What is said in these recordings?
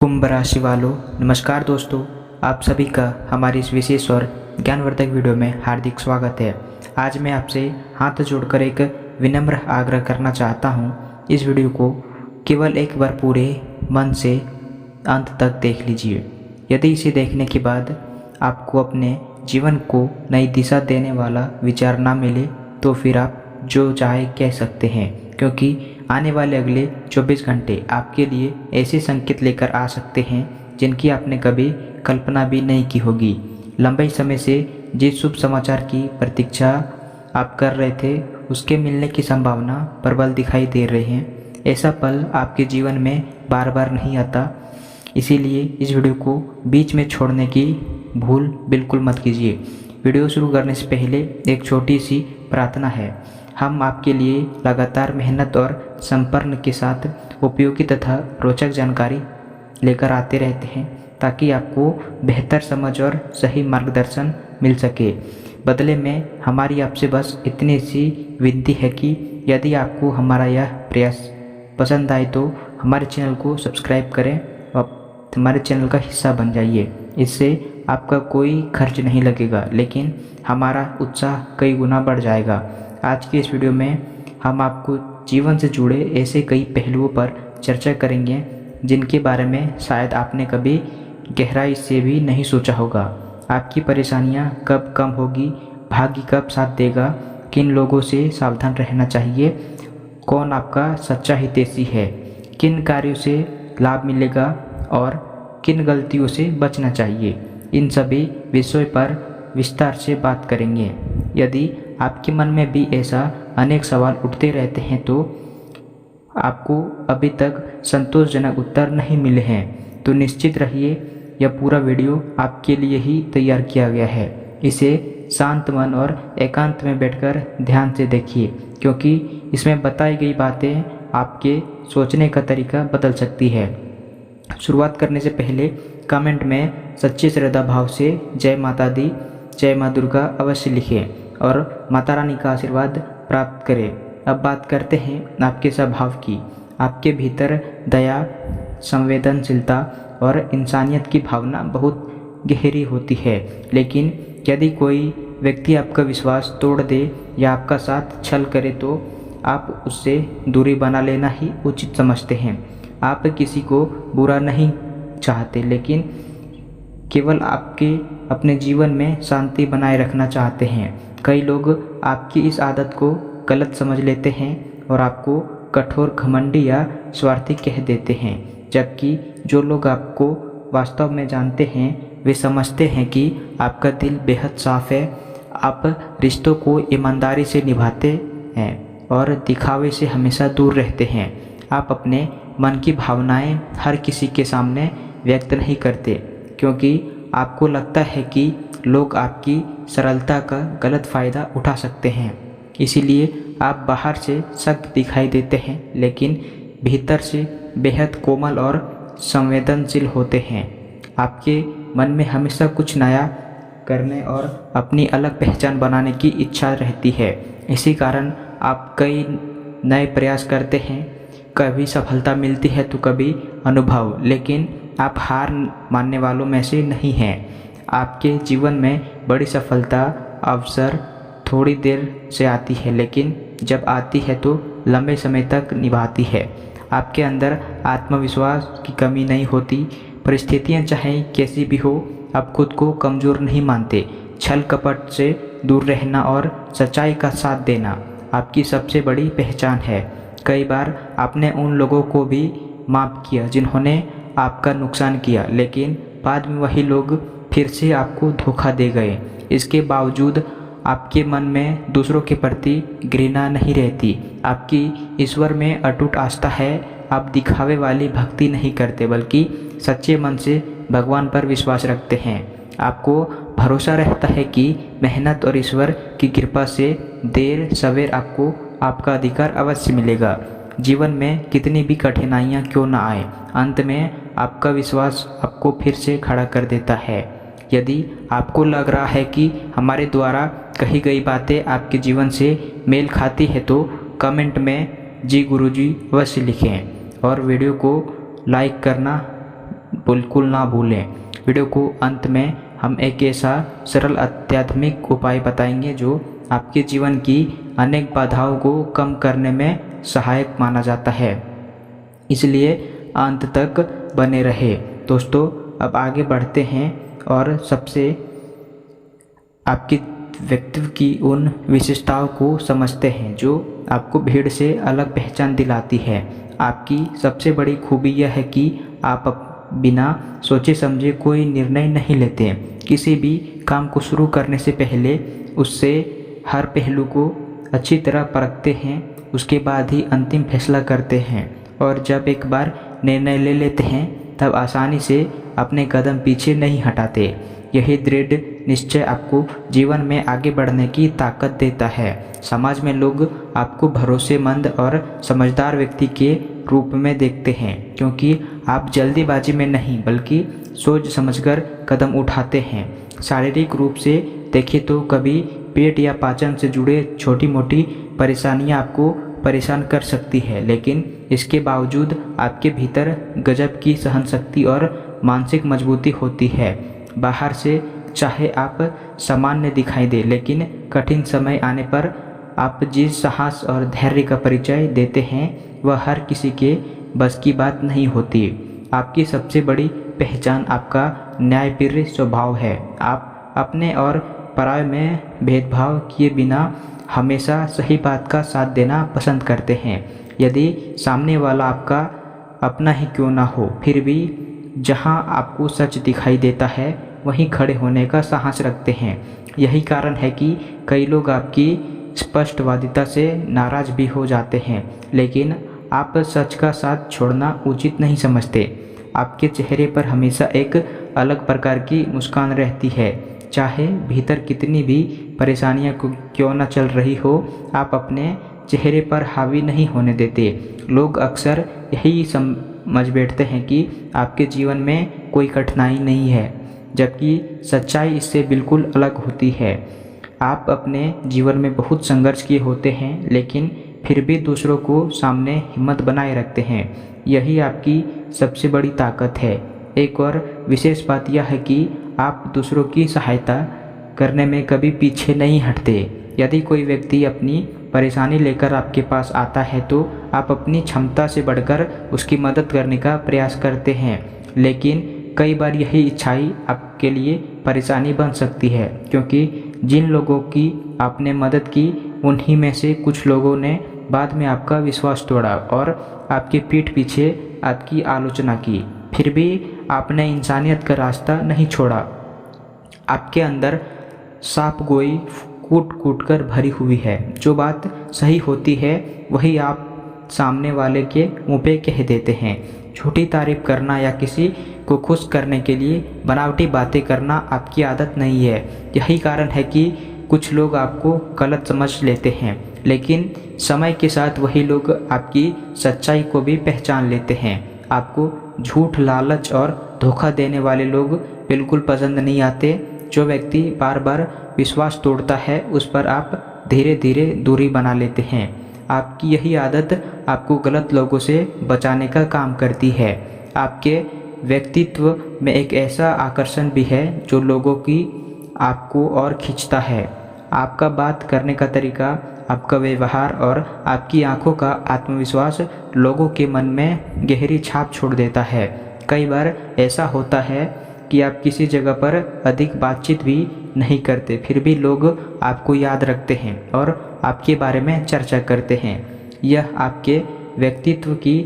कुंभ राशि वालों, नमस्कार दोस्तों। आप सभी का हमारी इस विशेष और ज्ञानवर्धक वीडियो में हार्दिक स्वागत है। आज मैं आपसे हाथ जोड़कर एक विनम्र आग्रह करना चाहता हूं। इस वीडियो को केवल एक बार पूरे मन से अंत तक देख लीजिए। यदि इसे देखने के बाद आपको अपने जीवन को नई दिशा देने वाला विचार ना मिले तो फिर आप जो चाहे कह सकते हैं, क्योंकि आने वाले अगले 24 घंटे आपके लिए ऐसे संकेत लेकर आ सकते हैं जिनकी आपने कभी कल्पना भी नहीं की होगी। लंबे समय से जिस शुभ समाचार की प्रतीक्षा आप कर रहे थे उसके मिलने की संभावना प्रबल दिखाई दे रही है। ऐसा पल आपके जीवन में बार बार नहीं आता, इसीलिए इस वीडियो को बीच में छोड़ने की भूल बिल्कुल मत कीजिए। वीडियो शुरू करने से पहले एक छोटी सी प्रार्थना है। हम आपके लिए लगातार मेहनत और संपर्क के साथ उपयोगी तथा रोचक जानकारी लेकर आते रहते हैं ताकि आपको बेहतर समझ और सही मार्गदर्शन मिल सके। बदले में हमारी आपसे बस इतनी सी विनती है कि यदि आपको हमारा यह प्रयास पसंद आए तो हमारे चैनल को सब्सक्राइब करें और हमारे चैनल का हिस्सा बन जाइए। इससे आपका कोई खर्च नहीं लगेगा, लेकिन हमारा उत्साह कई गुना बढ़ जाएगा। आज की इस वीडियो में हम आपको जीवन से जुड़े ऐसे कई पहलुओं पर चर्चा करेंगे जिनके बारे में शायद आपने कभी गहराई से भी नहीं सोचा होगा। आपकी परेशानियां कब कम होगी, भाग्य कब साथ देगा, किन लोगों से सावधान रहना चाहिए, कौन आपका सच्चा हितैषी है, किन कार्यों से लाभ मिलेगा और किन गलतियों से बचना चाहिए, इन सभी विषयों पर विस्तार से बात करेंगे। यदि आपके मन में भी ऐसा अनेक सवाल उठते रहते हैं तो आपको अभी तक संतोषजनक उत्तर नहीं मिले हैं तो निश्चित रहिए यह पूरा वीडियो आपके लिए ही तैयार किया गया है। इसे शांत मन और एकांत में बैठकर ध्यान से देखिए, क्योंकि इसमें बताई गई बातें आपके सोचने का तरीका बदल सकती है। शुरुआत करने से पहले कमेंट में सच्चे श्रद्धा भाव से जय माता दी, जय माँ दुर्गा अवश्य लिखें और माता रानी का आशीर्वाद प्राप्त करें। अब बात करते हैं आपके स्वभाव की। आपके भीतर दया, संवेदनशीलता और इंसानियत की भावना बहुत गहरी होती है, लेकिन यदि कोई व्यक्ति आपका विश्वास तोड़ दे या आपका साथ छल करे तो आप उससे दूरी बना लेना ही उचित समझते हैं। आप किसी को बुरा नहीं चाहते, लेकिन केवल आपके अपने जीवन में शांति बनाए रखना चाहते हैं। कई लोग आपकी इस आदत को गलत समझ लेते हैं और आपको कठोर, घमंडी या स्वार्थी कह देते हैं, जबकि जो लोग आपको वास्तव में जानते हैं वे समझते हैं कि आपका दिल बेहद साफ है। आप रिश्तों को ईमानदारी से निभाते हैं और दिखावे से हमेशा दूर रहते हैं। आप अपने मन की भावनाएं हर किसी के सामने व्यक्त नहीं करते, क्योंकि आपको लगता है कि लोग आपकी सरलता का गलत फ़ायदा उठा सकते हैं। इसीलिए आप बाहर से सख्त दिखाई देते हैं, लेकिन भीतर से बेहद कोमल और संवेदनशील होते हैं। आपके मन में हमेशा कुछ नया करने और अपनी अलग पहचान बनाने की इच्छा रहती है। इसी कारण आप कई नए प्रयास करते हैं। कभी सफलता मिलती है तो कभी अनुभव, लेकिन आप हार मानने वालों में से नहीं हैं। आपके जीवन में बड़ी सफलता अवसर थोड़ी देर से आती है, लेकिन जब आती है तो लंबे समय तक निभाती है। आपके अंदर आत्मविश्वास की कमी नहीं होती। परिस्थितियां चाहे कैसी भी हो, आप खुद को कमज़ोर नहीं मानते। छल कपट से दूर रहना और सच्चाई का साथ देना आपकी सबसे बड़ी पहचान है। कई बार आपने उन लोगों को भी माफ़ किया जिन्होंने आपका नुकसान किया, लेकिन बाद में वही लोग फिर से आपको धोखा दे गए। इसके बावजूद आपके मन में दूसरों के प्रति घृणा नहीं रहती। आपकी ईश्वर में अटूट आस्था है। आप दिखावे वाली भक्ति नहीं करते, बल्कि सच्चे मन से भगवान पर विश्वास रखते हैं। आपको भरोसा रहता है कि मेहनत और ईश्वर की कृपा से देर सवेर आपको आपका अधिकार अवश्य मिलेगा। जीवन में कितनी भी कठिनाइयाँ क्यों न आए, अंत में आपका विश्वास आपको फिर से खड़ा कर देता है। यदि आपको लग रहा है कि हमारे द्वारा कही गई बातें आपके जीवन से मेल खाती है तो कमेंट में जी गुरुजी अवश्य लिखें और वीडियो को लाइक करना बिल्कुल ना भूलें। वीडियो को अंत में हम एक ऐसा सरल आध्यात्मिक उपाय बताएंगे जो आपके जीवन की अनेक बाधाओं को कम करने में सहायक माना जाता है, इसलिए अंत तक बने रहे। दोस्तों, अब आगे बढ़ते हैं और सबसे आपके व्यक्तित्व की उन विशेषताओं को समझते हैं जो आपको भीड़ से अलग पहचान दिलाती है। आपकी सबसे बड़ी खूबी यह है कि आप बिना सोचे समझे कोई निर्णय नहीं लेते। किसी भी काम को शुरू करने से पहले उससे हर पहलू को अच्छी तरह परखते हैं, उसके बाद ही अंतिम फैसला करते हैं और जब एक बार निर्णय ले लेते हैं तब आसानी से अपने कदम पीछे नहीं हटाते। यही दृढ़ निश्चय आपको जीवन में आगे बढ़ने की ताकत देता है। समाज में लोग आपको भरोसेमंद और समझदार व्यक्ति के रूप में देखते हैं, क्योंकि आप जल्दीबाजी में नहीं बल्कि सोच समझकर कदम उठाते हैं। शारीरिक रूप से देखें तो कभी पेट या पाचन से जुड़े छोटी मोटी परेशानियां आपको परेशान कर सकती है, लेकिन इसके बावजूद आपके भीतर गजब की सहनशक्ति और मानसिक मजबूती होती है। बाहर से चाहे आप सामान्य दिखाई दे, लेकिन कठिन समय आने पर आप जिस साहस और धैर्य का परिचय देते हैं वह हर किसी के बस की बात नहीं होती। आपकी सबसे बड़ी पहचान आपका न्यायप्रिय स्वभाव है। आप अपने और पराये में भेदभाव किए बिना हमेशा सही बात का साथ देना पसंद करते हैं। यदि सामने वाला आपका अपना ही क्यों ना हो, फिर भी जहां आपको सच दिखाई देता है वहीं खड़े होने का साहस रखते हैं। यही कारण है कि कई लोग आपकी स्पष्टवादिता से नाराज भी हो जाते हैं, लेकिन आप सच का साथ छोड़ना उचित नहीं समझते। आपके चेहरे पर हमेशा एक अलग प्रकार की मुस्कान रहती है। चाहे भीतर कितनी भी परेशानियां क्यों न चल रही हो, आप अपने चेहरे पर हावी नहीं होने देते। लोग अक्सर यही समझ बैठते हैं कि आपके जीवन में कोई कठिनाई नहीं है, जबकि सच्चाई इससे बिल्कुल अलग होती है। आप अपने जीवन में बहुत संघर्ष किए होते हैं, लेकिन फिर भी दूसरों को सामने हिम्मत बनाए रखते हैं। यही आपकी सबसे बड़ी ताकत है। एक और विशेष बात यह है कि आप दूसरों की सहायता करने में कभी पीछे नहीं हटते। यदि कोई व्यक्ति अपनी परेशानी लेकर आपके पास आता है तो आप अपनी क्षमता से बढ़कर उसकी मदद करने का प्रयास करते हैं, लेकिन कई बार यही इच्छाई आपके लिए परेशानी बन सकती है, क्योंकि जिन लोगों की आपने मदद की उन्हीं में से कुछ लोगों ने बाद में आपका विश्वास तोड़ा और आपके पीठ पीछे आपकी आलोचना की। फिर भी आपने इंसानियत का रास्ता नहीं छोड़ा। आपके अंदर सांप गोई कूट कूट कर भरी हुई है। जो बात सही होती है वही आप सामने वाले के मुँह पे कह देते हैं। झूठी तारीफ करना या किसी को खुश करने के लिए बनावटी बातें करना आपकी आदत नहीं है। यही कारण है कि कुछ लोग आपको गलत समझ लेते हैं, लेकिन समय के साथ वही लोग आपकी सच्चाई को भी पहचान लेते हैं। आपको झूठ, लालच और धोखा देने वाले लोग बिल्कुल पसंद नहीं आते। जो व्यक्ति बार बार विश्वास तोड़ता है उस पर आप धीरे धीरे दूरी बना लेते हैं। आपकी यही आदत आपको गलत लोगों से बचाने का काम करती है। आपके व्यक्तित्व में एक ऐसा आकर्षण भी है जो लोगों की आपको और खींचता है। आपका बात करने का तरीका, आपका व्यवहार और आपकी आंखों का आत्मविश्वास लोगों के मन में गहरी छाप छोड़ देता है। कई बार ऐसा होता है कि आप किसी जगह पर अधिक बातचीत भी नहीं करते, फिर भी लोग आपको याद रखते हैं और आपके बारे में चर्चा करते हैं। यह आपके व्यक्तित्व की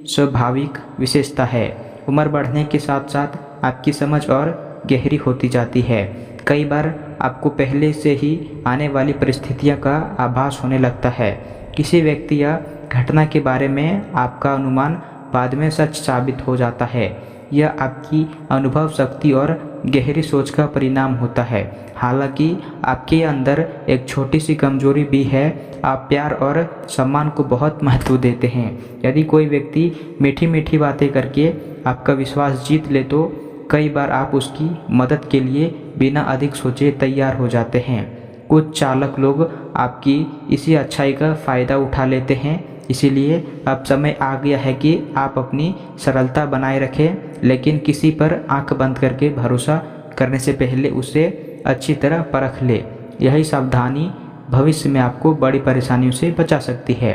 स्वाभाविक विशेषता है। उम्र बढ़ने के साथ साथ आपकी समझ और गहरी होती जाती है। कई बार आपको पहले से ही आने वाली परिस्थितियों का आभास होने लगता है। किसी व्यक्ति या घटना के बारे में आपका अनुमान बाद में सच साबित हो जाता है। यह आपकी अनुभव शक्ति और गहरी सोच का परिणाम होता है। हालांकि आपके अंदर एक छोटी सी कमजोरी भी है, आप प्यार और सम्मान को बहुत महत्व देते हैं। यदि कोई व्यक्ति मीठी मीठी बातें करके आपका विश्वास जीत ले तो कई बार आप उसकी मदद के लिए बिना अधिक सोचे तैयार हो जाते हैं। कुछ चालाक लोग आपकी इसी अच्छाई का फ़ायदा उठा लेते हैं। इसीलिए अब समय आ गया है कि आप अपनी सरलता बनाए रखें, लेकिन किसी पर आंख बंद करके भरोसा करने से पहले उसे अच्छी तरह परख ले। यही सावधानी भविष्य में आपको बड़ी परेशानियों से बचा सकती है।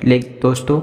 लेकिन दोस्तों,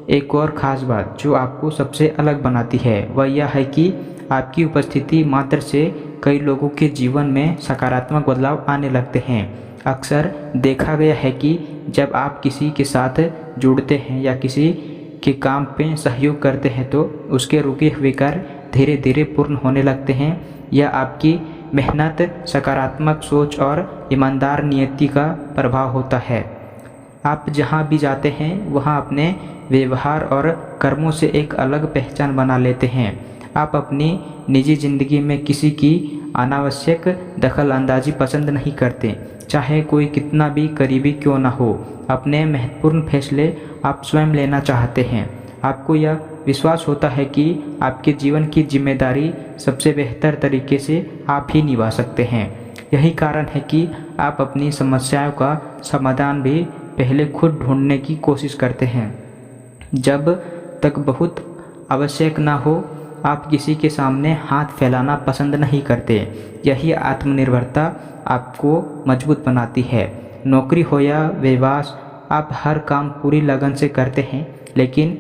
एक और ख़ास बात जो आपको सबसे अलग बनाती है वह यह है कि आपकी उपस्थिति मात्र से कई लोगों के जीवन में सकारात्मक बदलाव आने लगते हैं। अक्सर देखा गया है कि जब आप किसी के साथ जुड़ते हैं या किसी के काम पे सहयोग करते हैं तो उसके रुके हुए कार्य धीरे धीरे पूर्ण होने लगते हैं। यह आपकी मेहनत, सकारात्मक सोच और ईमानदार नियति का प्रभाव होता है। आप जहाँ भी जाते हैं वहाँ अपने व्यवहार और कर्मों से एक अलग पहचान बना लेते हैं। आप अपनी निजी ज़िंदगी में किसी की अनावश्यक दखल अंदाजी पसंद नहीं करते, चाहे कोई कितना भी करीबी क्यों ना हो। अपने महत्वपूर्ण फैसले आप स्वयं लेना चाहते हैं। आपको यह विश्वास होता है कि आपके जीवन की जिम्मेदारी सबसे बेहतर तरीके से आप ही निभा सकते हैं। यही कारण है कि आप अपनी समस्याओं का समाधान भी पहले खुद ढूंढने की कोशिश करते हैं। जब तक बहुत आवश्यक ना हो, आप किसी के सामने हाथ फैलाना पसंद नहीं करते। यही आत्मनिर्भरता आपको मजबूत बनाती है। नौकरी हो या व्यवसाय, आप हर काम पूरी लगन से करते हैं, लेकिन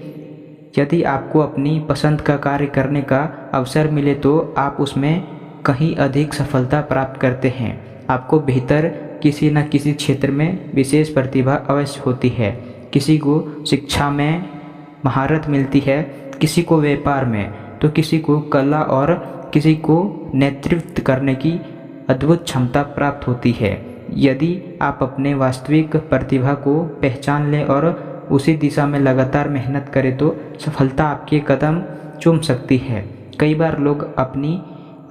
यदि आपको अपनी पसंद का कार्य करने का अवसर मिले तो आप उसमें कहीं अधिक सफलता प्राप्त करते हैं। आपको भीतर किसी न किसी क्षेत्र में विशेष प्रतिभा अवश्य होती है। किसी को शिक्षा में महारत मिलती है, किसी को व्यापार में, तो किसी को कला और किसी को नेतृत्व करने की अद्भुत क्षमता प्राप्त होती है। यदि आप अपने वास्तविक प्रतिभा को पहचान लें और उसी दिशा में लगातार मेहनत करें तो सफलता आपके कदम चूम सकती है। कई बार लोग अपनी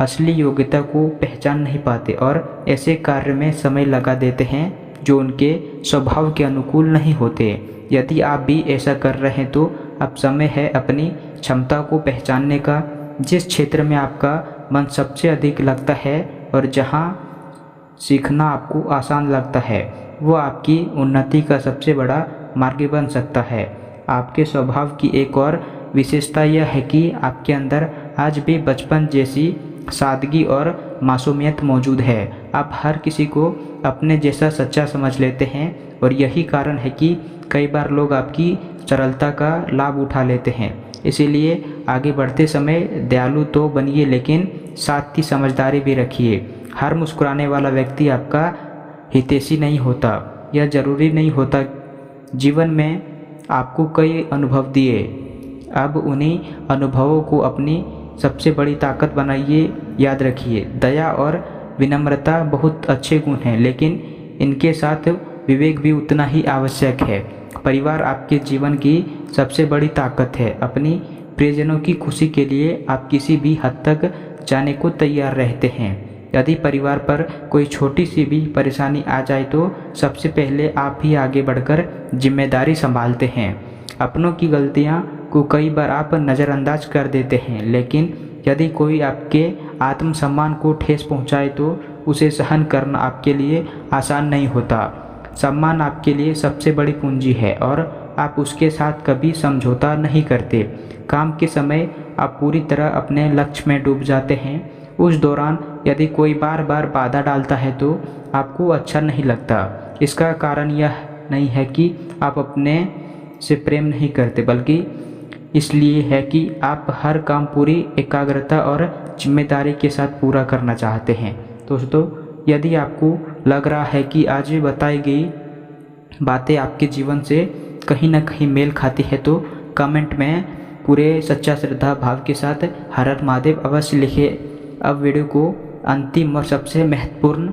असली योग्यता को पहचान नहीं पाते और ऐसे कार्य में समय लगा देते हैं जो उनके स्वभाव के अनुकूल नहीं होते। यदि आप भी ऐसा कर रहे हैं तो अब समय है अपनी क्षमता को पहचानने का। जिस क्षेत्र में आपका मन सबसे अधिक लगता है और जहां सीखना आपको आसान लगता है, वो आपकी उन्नति का सबसे बड़ा मार्ग बन सकता है। आपके स्वभाव की एक और विशेषता यह है कि आपके अंदर आज भी बचपन जैसी सादगी और मासूमियत मौजूद है। आप हर किसी को अपने जैसा सच्चा समझ लेते हैं और यही कारण है कि कई बार लोग आपकी सरलता का लाभ उठा लेते हैं। इसीलिए आगे बढ़ते समय दयालु तो बनिए, लेकिन साथ ही समझदारी भी रखिए। हर मुस्कुराने वाला व्यक्ति आपका हितैषी नहीं होता। यह जरूरी नहीं होता। जीवन में आपको कई अनुभव दिए, अब उन्हीं अनुभवों को अपनी सबसे बड़ी ताकत बनाइए। याद रखिए, दया और विनम्रता बहुत अच्छे गुण हैं, लेकिन इनके साथ विवेक भी उतना ही आवश्यक है। परिवार आपके जीवन की सबसे बड़ी ताकत है। अपनी प्रियजनों की खुशी के लिए आप किसी भी हद तक जाने को तैयार रहते हैं। यदि परिवार पर कोई छोटी सी भी परेशानी आ जाए तो सबसे पहले आप ही आगे बढ़कर जिम्मेदारी संभालते हैं। अपनों की गलतियां को कई बार आप नज़रअंदाज कर देते हैं, लेकिन यदि कोई आपके आत्मसम्मान को ठेस पहुंचाए तो उसे सहन करना आपके लिए आसान नहीं होता। सम्मान आपके लिए सबसे बड़ी पूंजी है और आप उसके साथ कभी समझौता नहीं करते। काम के समय आप पूरी तरह अपने लक्ष्य में डूब जाते हैं। उस दौरान यदि कोई बार बार बाधा डालता है तो आपको अच्छा नहीं लगता। इसका कारण यह नहीं है कि आप अपने से प्रेम नहीं करते, बल्कि इसलिए है कि आप हर काम पूरी एकाग्रता और जिम्मेदारी के साथ पूरा करना चाहते हैं। दोस्तों, यदि आपको लग रहा है कि आज बताई गई बातें आपके जीवन से कहीं ना कहीं मेल खाती है तो कमेंट में पूरे सच्चा श्रद्धा भाव के साथ हर हर महादेव अवश्य लिखिए। अब वीडियो को अंतिम और सबसे महत्वपूर्ण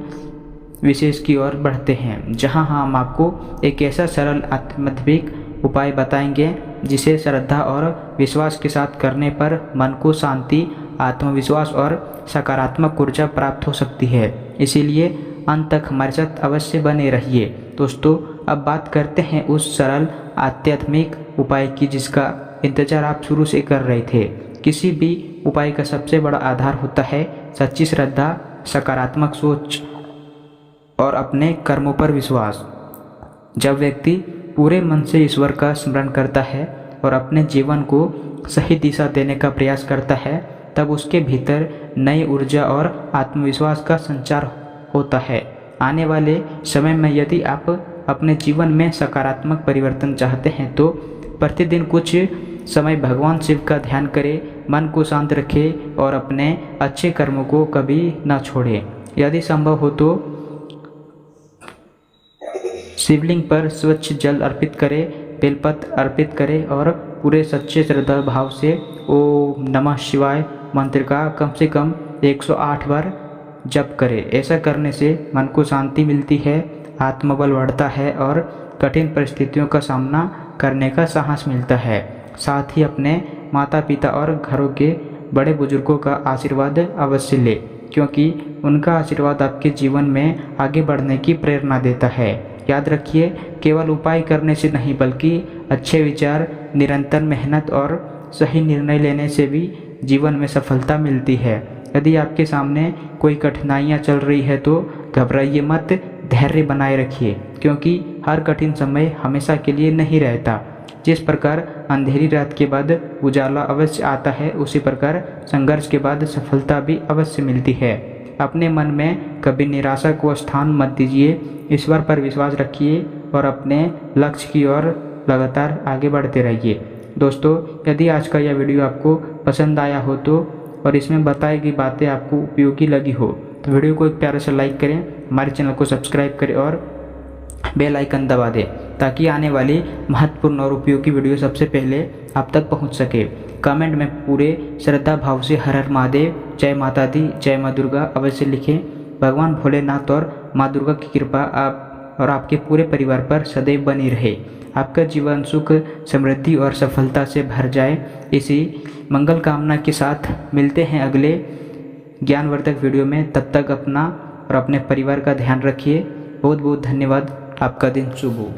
विशेष की ओर बढ़ते हैं, जहां हम आपको एक ऐसा सरल आध्यात्मिक उपाय बताएंगे जिसे श्रद्धा और विश्वास के साथ करने पर मन को शांति, आत्मविश्वास और सकारात्मक ऊर्जा प्राप्त हो सकती है। इसीलिए अंत तक हमारे साथ अवश्य बने रहिए। दोस्तों, अब बात करते हैं उस सरल आध्यात्मिक उपाय की जिसका इंतजार आप शुरू से कर रहे थे। किसी भी उपाय का सबसे बड़ा आधार होता है सच्ची श्रद्धा, सकारात्मक सोच और अपने कर्मों पर विश्वास। जब व्यक्ति पूरे मन से ईश्वर का स्मरण करता है और अपने जीवन को सही दिशा देने का प्रयास करता है, तब उसके भीतर नई ऊर्जा और आत्मविश्वास का संचार होता है। आने वाले समय में यदि आप अपने जीवन में सकारात्मक परिवर्तन चाहते हैं तो प्रतिदिन कुछ समय भगवान शिव का ध्यान करें, मन को शांत रखें और अपने अच्छे कर्मों को कभी न छोड़ें। यदि संभव हो तो शिवलिंग पर स्वच्छ जल अर्पित करें, बेलपत्र अर्पित करें और पूरे सच्चे श्रद्धा भाव से ओम नमः शिवाय मंत्र का कम से कम 108 बार जप करें। ऐसा करने से मन को शांति मिलती है, आत्मबल बढ़ता है और कठिन परिस्थितियों का सामना करने का साहस मिलता है। साथ ही अपने माता पिता और घरों के बड़े बुजुर्गों का आशीर्वाद अवश्य लें, क्योंकि उनका आशीर्वाद आपके जीवन में आगे बढ़ने की प्रेरणा देता है। याद रखिए, केवल उपाय करने से नहीं बल्कि अच्छे विचार, निरंतर मेहनत और सही निर्णय लेने से भी जीवन में सफलता मिलती है। यदि आपके सामने कोई कठिनाइयाँ चल रही है तो घबराइए मत, धैर्य बनाए रखिए, क्योंकि हर कठिन समय हमेशा के लिए नहीं रहता। जिस प्रकार अंधेरी रात के बाद उजाला अवश्य आता है, उसी प्रकार संघर्ष के बाद सफलता भी अवश्य मिलती है। अपने मन में कभी निराशा को स्थान मत दीजिए, ईश्वर पर विश्वास रखिए और अपने लक्ष्य की ओर लगातार आगे बढ़ते रहिए। दोस्तों, यदि आज का यह वीडियो आपको पसंद आया हो तो और इसमें बताई गई बातें आपको उपयोगी लगी हो तो वीडियो को एक प्यारा सा लाइक करें, हमारे चैनल को सब्सक्राइब करें और बेल आइकन दबा दें, ताकि आने वाली महत्वपूर्ण और उपयोगी वीडियो सबसे पहले आप तक पहुंच सके। कमेंट में पूरे श्रद्धा भाव से हर हर महादेव, जय माता दी, जय माँ दुर्गा अवश्य लिखें। भगवान भोलेनाथ और माँ दुर्गा की कृपा आप और आपके पूरे परिवार पर सदैव बनी रहे। आपका जीवन सुख, समृद्धि और सफलता से भर जाए। इसी मंगल कामना के साथ मिलते हैं अगले ज्ञानवर्धक वीडियो में। तब तक अपना और अपने परिवार का ध्यान रखिए। बहुत बहुत धन्यवाद। आपका दिन शुभ हो।